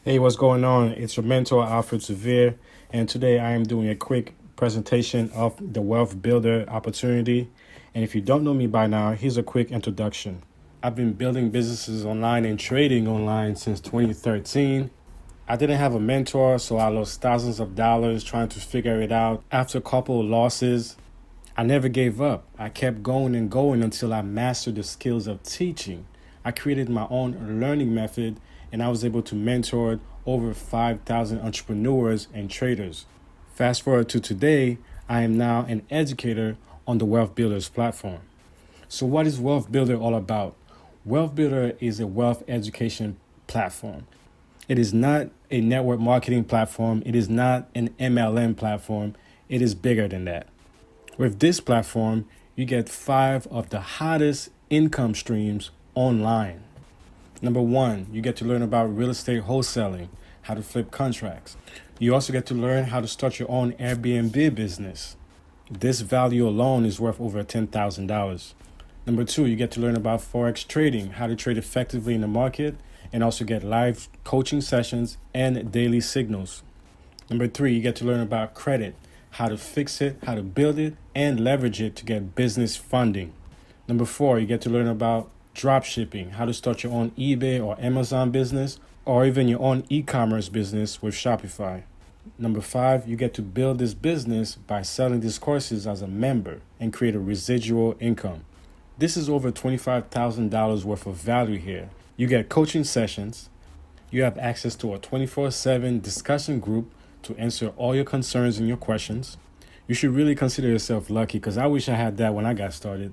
Hey, what's going on? It's your mentor, Alfred Severe, and today I am doing a quick presentation of the Wealth Builder opportunity. And if you don't know me by now, here's a quick introduction. I've been building businesses online and trading online since 2013. I didn't have a mentor, so I lost thousands of dollars trying to figure it out. After a couple of losses, I never gave up. I kept going and going until I mastered the skills of teaching. I created my own learning method and I was able to mentor over 5,000 entrepreneurs and traders. Fast forward to today, I am now an educator on the Wealth Builders platform. So what is Wealth Builder all about? Wealth Builder is a wealth education platform. It is not a network marketing platform. It is not an MLM platform. It is bigger than that. With this platform, you get 5 of the hottest income streams online. Number 1, you get to learn about real estate wholesaling, how to flip contracts. You also get to learn how to start your own Airbnb business. This value alone is worth over $10,000. Number 2, you get to learn about Forex trading, how to trade effectively in the market, and also get live coaching sessions and daily signals. Number 3, you get to learn about credit, how to fix it, how to build it, and leverage it to get business funding. Number 4, you get to learn about dropshipping, how to start your own eBay or Amazon business, or even your own e-commerce business with Shopify. Number 5, you get to build this business by selling these courses as a member and create a residual income. This is over $25,000 worth of value here. You get coaching sessions. You have access to a 24/7 discussion group to answer all your concerns and your questions. You should really consider yourself lucky because I wish I had that when I got started.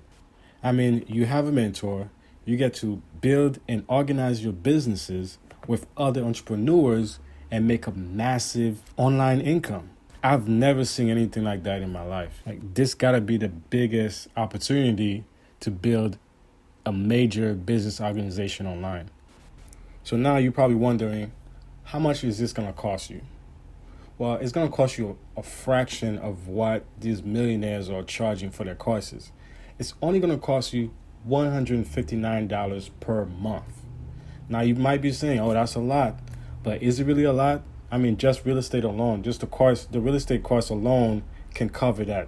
I mean, you have a mentor. You get to build and organize your businesses with other entrepreneurs and make a massive online income. I've never seen anything like that in my life. Like, this gotta be the biggest opportunity to build a major business organization online. So now you're probably wondering, how much is this gonna cost you? Well, it's gonna cost you a fraction of what these millionaires are charging for their courses. It's only gonna cost you $159 per month. Now you might be saying, oh, that's a lot, but is it really a lot? I mean, just real estate alone, just the real estate course alone can cover that.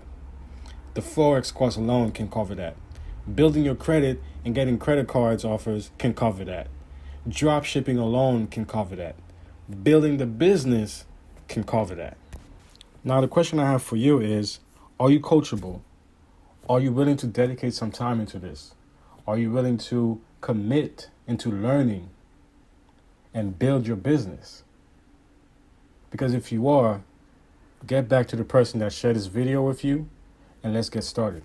The Forex course alone can cover that. Building your credit and getting credit cards offers can cover that. Drop shipping alone can cover that. Building the business can cover that. Now the question I have for you is, are you coachable? Are you willing to dedicate some time into this? Are you willing to commit into learning and build your business? Because if you are, get back to the person that shared this video with you and let's get started.